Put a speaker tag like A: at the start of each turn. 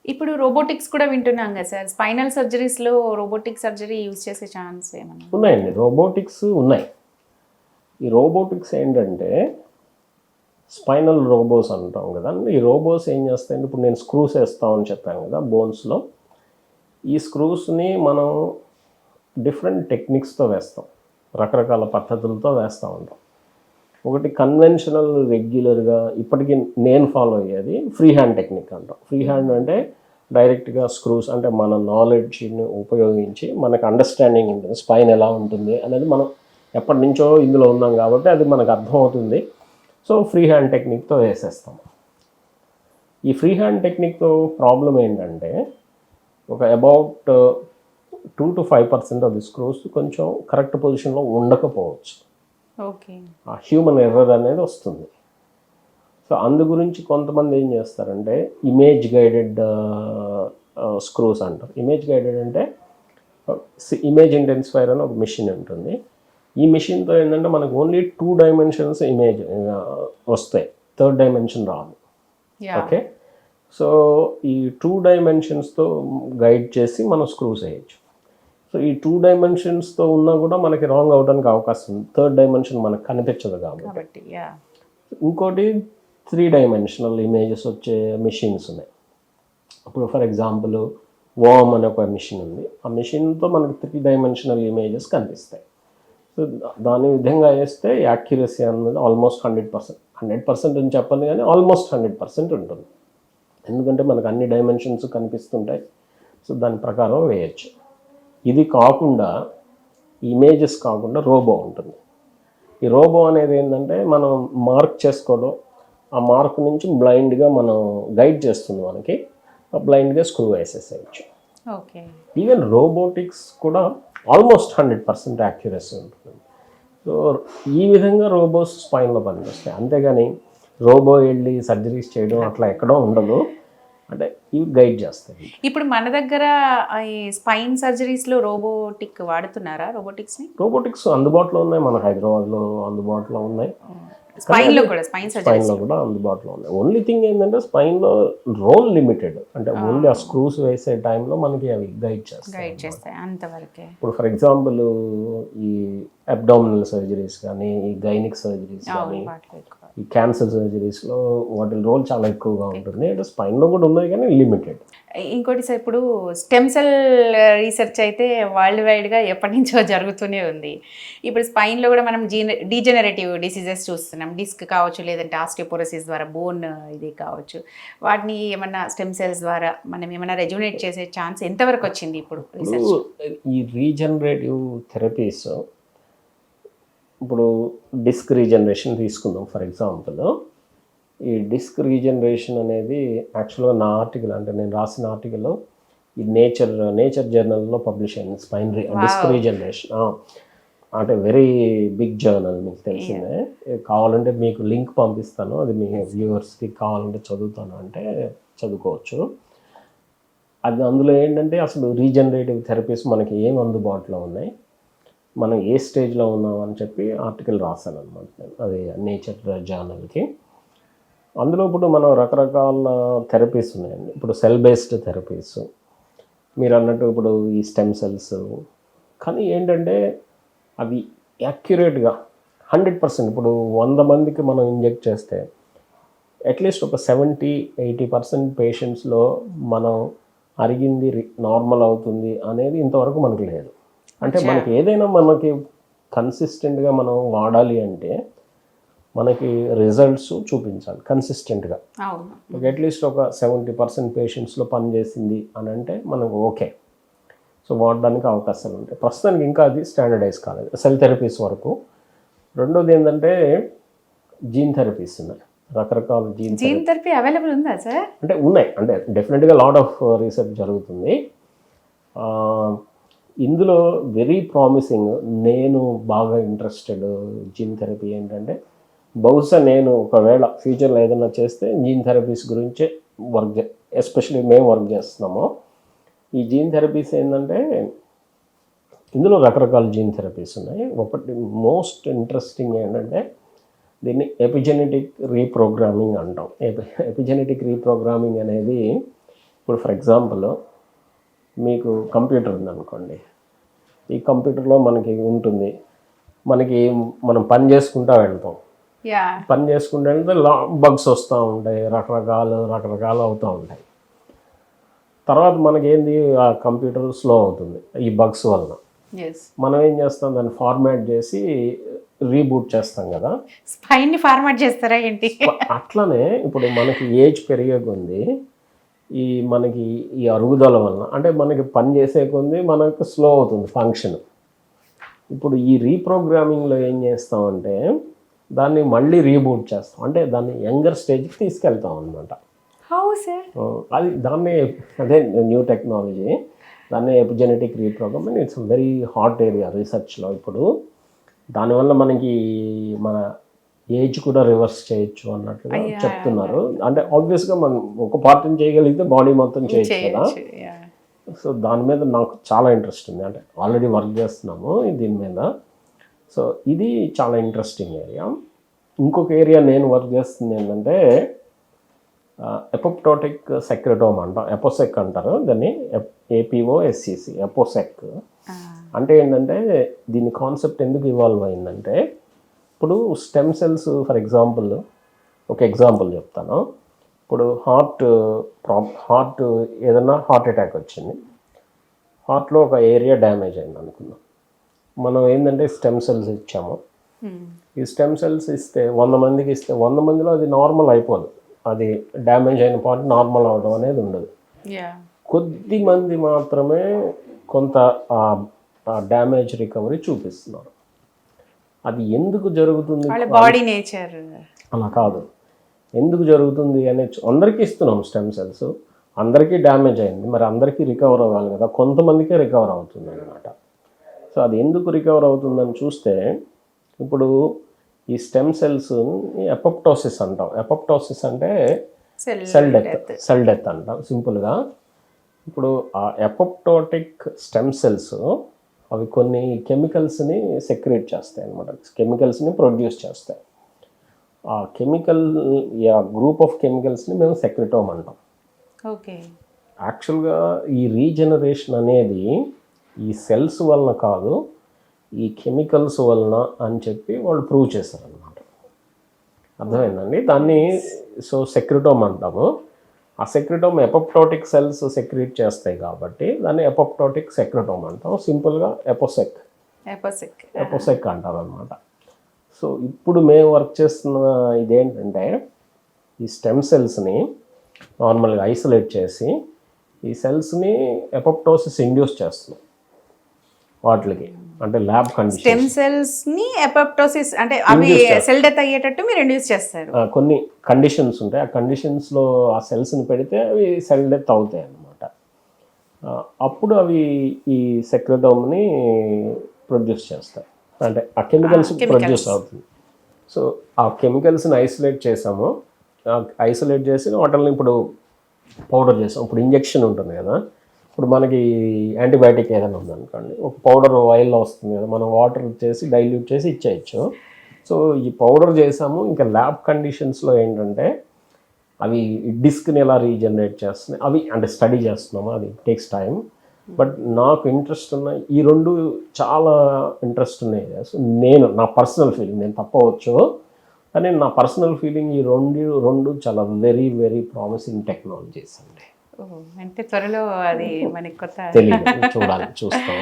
A: ఇప్పుడు రోబోటిక్స్ కూడా వింటున్నాం కదా సార్, స్పైనల్ సర్జరీస్లో రోబోటిక్ సర్జరీ యూజ్ చేసే ఛాన్స్ ఏమన్నా?
B: ఉన్నాయండి, రోబోటిక్స్ ఉన్నాయి. ఈ రోబోటిక్స్ ఏంటంటే స్పైనల్ రోబోస్ అంటాం కదా. ఈ రోబోస్ ఏం చేస్తాయంటే, ఇప్పుడు నేను స్క్రూస్ వేస్తామని చెప్పాను కదా బోన్స్లో. ఈ స్క్రూస్ని మనం డిఫరెంట్ టెక్నిక్స్తో వేస్తాం, రకరకాల పద్ధతులతో వేస్తూ ఉంటాం. ఒకటి కన్వెన్షనల్ రెగ్యులర్గా ఇప్పటికీ నేను ఫాలో అయ్యేది ఫ్రీ హ్యాండ్ టెక్నిక్ అంటాం. ఫ్రీ హ్యాండ్ అంటే డైరెక్ట్గా స్క్రూస్, అంటే మన నాలెడ్జ్ని ఉపయోగించి మనకు అండర్స్టాండింగ్ ఉంటుంది స్పైన్ ఎలా ఉంటుంది అనేది. మనం ఎప్పటి నుంచో ఇందులో ఉన్నాం కాబట్టి అది మనకు అర్థమవుతుంది. సో ఫ్రీ హ్యాండ్ టెక్నిక్తో వేసేస్తాం. ఈ ఫ్రీ హ్యాండ్ టెక్నిక్తో ప్రాబ్లం ఏంటంటే, ఒక about 2 to 5% of the screws కొంచెం కరెక్ట్ పొజిషన్లో ఉండకపోవచ్చు.
A: ఓకే,
B: ఆ హ్యూమన్ ఎర్రర్ అనేది వస్తుంది. సో అందు గురించి కొంతమంది ఏం చేస్తారంటే ఇమేజ్ గైడెడ్ స్క్రూస్ అంటారు. ఇమేజ్ గైడెడ్ అంటే ఇమేజ్ ఇంటెన్సిఫైర్ అని ఒక మిషన్ ఉంటుంది. ఈ మిషన్తో ఏంటంటే మనకు ఓన్లీ 2 dimensions ఇమేజ్ వస్తాయి, 3rd dimension రాదు. ఓకే, సో ఈ 2 dimensionsతో గైడ్ చేసి మనం స్క్రూస్ వేయచ్చు. సో ఈ 2 dimensionsతో ఉన్నా కూడా మనకి రాంగ్ అవడానికి అవకాశం ఉంది, 3rd dimension మనకు కనిపించదు కాబట్టి. ఇంకోటి 3-dimensional ఇమేజెస్ వచ్చే మిషన్స్ ఉన్నాయి. ఇప్పుడు ఫర్ ఎగ్జాంపుల్ వామ్ అనే ఒక మిషన్ ఉంది. ఆ మిషన్తో మనకి 3-dimensional ఇమేజెస్ కనిపిస్తాయి. సో దాని విధంగా వేస్తే యాక్యురసీ అనేది ఆల్మోస్ట్ 100% అని చెప్పండి, కానీ ఆల్మోస్ట్ 100% ఉంటుంది. ఎందుకంటే మనకు అన్ని డైమెన్షన్స్ కనిపిస్తుంటాయి. సో దాని ప్రకారం వేయచ్చు. ఇది కాకుండా ఇమేజెస్ కాకుండా రోబో ఉంటుంది. ఈ రోబో అనేది ఏంటంటే మనం మార్క్ చేసుకోవడం, ఆ మార్క్ నుంచి బ్లైండ్గా మనం గైడ్ చేస్తుంది మనకి, ఆ బ్లైండ్గా స్క్రూ వేసేసేయచ్చు.
A: ఓకే,
B: ఈవెన్ రోబోటిక్స్ కూడా ఆల్మోస్ట్ 100% యాక్యురసీ ఉంటుంది. సో ఈ విధంగా రోబోస్ స్పైన్లో పనిచేస్తాయి. అంతేగాని రోబో వెళ్ళి సర్జరీస్ చేయడం అట్లా ఎక్కడో ఉండదు, అంటే ఇవి గైడ్ చేస్తాయి.
A: ఇప్పుడు మన దగ్గర ఈ స్పైన్ సర్జరీస్లో రోబోటిక్ వాడుతున్నారా? రోబోటిక్స్
B: అందుబాటులో ఉన్నాయి, మన హైదరాబాద్లో అందుబాటులో ఉన్నాయి.
A: స్పైన్లో కూడా
B: అందుబాటులో ఉన్నాయి. ఓన్లీ థింగ్ ఏంటంటే స్పైన్లో రోల్ లిమిటెడ్, అంటే ఓన్లీ ఆ స్క్రూస్ వేసే టైంలో మనకి అవి గైడ్ చేస్తాయి
A: అంతవరకే.
B: ఇప్పుడు ఫర్ ఎగ్జాంపుల్ ఈ అబ్డామినల్ సర్జరీస్ కానీ, ఈ గైనిక్ సర్జరీస్ కానీ, ఈ క్యాన్సర్ సర్జరీస్లో వాటి రోల్ చాలా ఎక్కువగా ఉంటుంది. అంటే స్పైన్లో కూడా ఉన్నది కానీ లిమిటెడ్.
A: ఇంకోటి సార్, ఇప్పుడు స్టెమ్ సెల్ రీసెర్చ్ అయితే వరల్డ్ వైడ్గా ఎప్పటి నుంచో జరుగుతూనే ఉంది. ఇప్పుడు స్పైన్లో కూడా మనం డీజెనరేటివ్ డిసీజెస్ చూస్తున్నాం. డిస్క్ కావచ్చు, లేదంటే ఆస్టియోపోరోసిస్ ద్వారా బోన్ ఇది కావచ్చు. వాటిని ఏమన్నా స్టెమ్ సెల్స్ ద్వారా మనం ఏమన్నా రెజ్యునేట్ చేసే ఛాన్స్ ఎంతవరకు వచ్చింది ఇప్పుడు రీసెర్చ్?
B: ఈ రీజనరేటివ్ థెరపీస్, ఇప్పుడు డిస్క్ రీజనరేషన్ తీసుకుందాం ఫర్ ఎగ్జాంపుల్. ఈ డిస్క్ రీజనరేషన్ అనేది యాక్చువల్గా నా ఆర్టికల్, అంటే నేను రాసిన ఆర్టికల్లో ఈ నేచర్ జర్నల్లో పబ్లిష్ అయింది. స్పైన్ డిస్క్ రీజనరేషన్ అంటే వెరీ బిగ్ జర్నల్, మీకు తెలిసిందే. కావాలంటే మీకు లింక్ పంపిస్తాను, అది మీ వ్యూవర్స్కి కావాలంటే చదువుతాను అంటే చదువుకోవచ్చు. అది అందులో ఏంటంటే అసలు రీజనరేటివ్ థెరపీస్ మనకి ఏం అందుబాటులో ఉన్నాయి, మనం ఏ స్టేజ్లో ఉన్నాం అని చెప్పి ఆర్టికల్ రాశాను అనమాట నేను, అది నేచర్ జర్నల్కి. అందులో ఇప్పుడు మనం రకరకాల థెరపీస్ ఉన్నాయండి. ఇప్పుడు సెల్ బేస్డ్ థెరపీస్ మీరు అన్నట్టు, ఇప్పుడు ఈ స్టెమ్ సెల్స్. కానీ ఏంటంటే అవి యాక్యురేట్గా 100%, ఇప్పుడు 100 మందికి మనం ఇంజెక్ట్ చేస్తే అట్లీస్ట్ ఒక 70-80% పేషెంట్స్లో మనం అరిగింది నార్మల్ అవుతుంది అనేది ఇంతవరకు మనకు లేదు. అంటే మనకి ఏదైనా మనకి కన్సిస్టెంట్గా మనం వాడాలి అంటే మనకి రిజల్ట్స్ చూపించాలి కన్సిస్టెంట్గా. అట్లీస్ట్ ఒక 70% పేషెంట్స్లో పనిచేసింది అని అంటే మనకు ఓకే, సో వాడడానికి అవకాశాలు ఉంటాయి. ప్రస్తుతానికి ఇంకా అది స్టాండర్డైజ్ కాలేదు సెల్ థెరపీస్ వరకు. రెండోది ఏంటంటే జీన్ థెరపీస్ ఉన్నాయి, రకరకాల జీన్
A: థెరపీ అవైలబుల్ ఉందా సార్?
B: అంటే ఉన్నాయి, అంటే డెఫినెట్గా లాట్ ఆఫ్ రీసెర్చ్ జరుగుతుంది. ఇందులో వెరీ ప్రామిసింగ్, నేను బాగా ఇంట్రెస్టెడ్ జీన్ థెరపీ ఏంటంటే, బహుశా నేను ఒకవేళ ఫ్యూచర్లో ఏదైనా చేస్తే జీన్ థెరపీస్ గురించే ఎస్పెషల్లీ మేము వర్క్ చేస్తున్నాము. ఈ జీన్ థెరపీస్ ఏంటంటే ఇందులో రకరకాల జీన్ థెరపీస్ ఉన్నాయి. ఒకటి మోస్ట్ ఇంట్రెస్టింగ్ ఏంటంటే దీన్ని ఎపిజెనెటిక్ రీప్రోగ్రామింగ్ అంటాం. ఎపిజెనెటిక్ రీప్రోగ్రామింగ్ అనేది ఇప్పుడు ఫర్ ఎగ్జాంపుల్ మీకు కంప్యూటర్ ఉందనుకోండి, ఈ కంప్యూటర్లో మనకి ఉంటుంది, మనం పని చేసుకుంటూ వెళ్తాం,
A: యా
B: పని చేసుకుంటూ వెళ్తే బగ్స్ వస్తూ ఉంటాయి, రకరకాలు అవుతూ ఉంటాయి. తర్వాత మనకేంది, ఆ కంప్యూటర్ స్లో అవుతుంది ఈ బగ్స్ వలన.
A: ఎస్
B: మనం ఏం చేస్తాం, దాన్ని ఫార్మాట్ చేసి రీబూట్ చేస్తాం కదా.
A: స్పైన్ని ఫార్మాట్ చేస్తారా ఏంటి?
B: అట్లనే ఇప్పుడు మనకి ఏజ్ పెరిగే కొద్దీ మనకి ఈ అరుగుదల వలన, అంటే మనకి పని చేసే కొద్దీ మనకు స్లో అవుతుంది ఫంక్షన్. ఇప్పుడు ఈ రీప్రోగ్రామింగ్లో ఏం చేస్తామంటే దాన్ని మళ్ళీ రీబూట్ చేస్తాం, అంటే దాన్ని యంగర్ స్టేజ్కి తీసుకెళ్తాం అనమాట.
A: How sir?
B: అదే న్యూ టెక్నాలజీ, దాన్ని epigenetic reprogramming. It's very hot area రీసెర్చ్లో ఇప్పుడు. దానివల్ల మనకి మన ఏజ్ కూడా రివర్స్ చేయొచ్చు అన్నట్లుగా చెప్తున్నారు. అంటే ఆబ్వియస్గా మనం ఒక పార్ట్ని చేయగలిగితే బాడీ మొత్తం చేయొచ్చు కదా. సో దాని మీద నాకు చాలా ఇంట్రెస్ట్ ఉంది, అంటే ఆల్రెడీ వర్క్ చేస్తున్నాము దీని మీద. సో ఇది చాలా ఇంట్రెస్టింగ్ ఏరియా. ఇంకొక ఏరియా నేను వర్క్ చేస్తుంది ఏంటంటే ఎపోప్టోటిక్ సెక్రెటోమ్ అంటాం, ఎపోసెక్ అంటారు దాన్ని, APOSEC ఎపోసెక్. అంటే ఏంటంటే దీని కాన్సెప్ట్ ఎందుకు ఇవాల్వ్ అయిందంటే, ఇప్పుడు స్టెమ్ సెల్స్ ఫర్ ఎగ్జాంపుల్, ఒక ఎగ్జాంపుల్ చెప్తాను. ఇప్పుడు హార్ట్ ఏదైనా హార్ట్ అటాక్ వచ్చింది, హార్ట్లో ఒక ఏరియా డ్యామేజ్ అయింది అనుకుందాం. మనం ఏంటంటే స్టెమ్ సెల్స్ ఇచ్చాము. ఈ స్టెమ్ సెల్స్ ఇస్తే 100 మందికి ఇస్తే 100 మందిలో అది నార్మల్ అయిపోదు, అది డ్యామేజ్ అయిన పార్ట్ నార్మల్ అవడం అనేది ఉండదు. కొద్ది మంది మాత్రమే కొంత డ్యామేజ్ రికవరీ చూపిస్తున్నారు. అది ఎందుకు జరుగుతుంది,
A: బాడీ నేచర్
B: అలా కాదు, ఎందుకు జరుగుతుంది అనే అందరికీ ఇస్తున్నాం స్టెమ్ సెల్స్, అందరికీ డ్యామేజ్ అయింది, మరి అందరికీ రికవర్ అవ్వాలి కదా, కొంతమందికే రికవర్ అవుతుంది అనమాట. సో అది ఎందుకు రికవర్ అవుతుందని చూస్తే, ఇప్పుడు ఈ స్టెమ్ సెల్స్ ఎపోప్టోసిస్ అంటాం. ఎపోప్టోసిస్ అంటే సెల్ డెత్ అంటాం సింపుల్గా. ఇప్పుడు ఆ ఎపోప్టోటిక్ స్టెమ్ సెల్స్ అవి కొన్ని కెమికల్స్ని సెక్రేట్ చేస్తాయి అనమాట, కెమికల్స్ని ప్రొడ్యూస్ చేస్తాయి. ఆ కెమికల్, గ్రూప్ ఆఫ్ కెమికల్స్ని మేము సెక్రెటోమ్ అంటాం.
A: ఓకే.
B: యాక్చువల్గా ఈ రీజనరేషన్ అనేది ఈ సెల్స్ వలన కాదు, ఈ కెమికల్స్ వలన అని చెప్పి వాళ్ళు ప్రూవ్ చేశారనమాట. అర్థమైందండి? దాన్ని సో సెక్రెటోమ్ అంటాము. ఆ సెక్రెటోమ్ ఎపోప్టోటిక్ సెల్స్ సెక్రెట్ చేస్తాయి కాబట్టి దాన్ని ఎపోప్టోటిక్ సెక్రెటోమ్ అంటాం. సింపుల్గా ఎపోసెక్ అంటారు అనమాట. సో ఇప్పుడు మేము వర్క్ చేస్తున్న ఇదేంటంటే ఈ స్టెమ్ సెల్స్ని నార్మల్గా ఐసోలేట్ చేసి ఈ సెల్స్ని ఎపోప్టోసిస్ ఇండ్యూస్ చేస్తున్నాం వాటికి, అంటే ల్యాబ్ కండిషన్.
A: స్టెమ్ సెల్స్ ని ఎపోప్టోసిస్ అంటే అవి సెల్ డెత్ అయ్యేటట్టు మీరు ఇండ్యూస్ చేస్తారు.
B: కొన్ని కండిషన్స్ ఉంటాయి, ఆ కండిషన్స్లో ఆ సెల్స్ని పెడితే అవి సెల్ డెత్ అవుతాయి అన్నమాట. అప్పుడు అవి ఈ సెక్రెటోమ్ని ప్రొడ్యూస్ చేస్తాయి, అంటే ఆ కెమికల్స్ ప్రొడ్యూస్ అవుతుంది. సో ఆ కెమికల్స్ని ఐసోలేట్ చేసాము, ఐసోలేట్ చేసి వాటిని ఇప్పుడు పౌడర్ చేసాం. ఇప్పుడు ఇంజెక్షన్ ఉంటుంది కదా, ఇప్పుడు మనకి యాంటీబయాటిక్ ఏదైనా ఉందనుకోండి, ఒక పౌడర్ ఆయిల్లో వస్తుంది కదా, మనం వాటర్ చేసి డైల్యూట్ చేసి ఇచ్చేయచ్చు. సో ఈ పౌడర్ చేసాము. ఇంకా ల్యాబ్ కండిషన్స్లో ఏంటంటే అవి డిస్క్ని ఎలా రీజనరేట్ చేస్తున్నాయి అవి అంటే స్టడీ చేస్తున్నాము, అది టేక్స్ టైం. బట్ నాకు ఇంట్రెస్ట్ ఉన్న ఈ రెండు చాలా ఇంట్రెస్ట్ ఉన్నాయి. సో నా పర్సనల్ ఫీలింగ్, నేను తప్పవచ్చు కానీ నా పర్సనల్ ఫీలింగ్ ఈ రెండు చాలా వెరీ వెరీ ప్రామిసింగ్ టెక్నాలజీస్ అండి.
A: అంటే త్వరలో అది మనకి కొత్త
B: తెలియదు, చూస్తాం.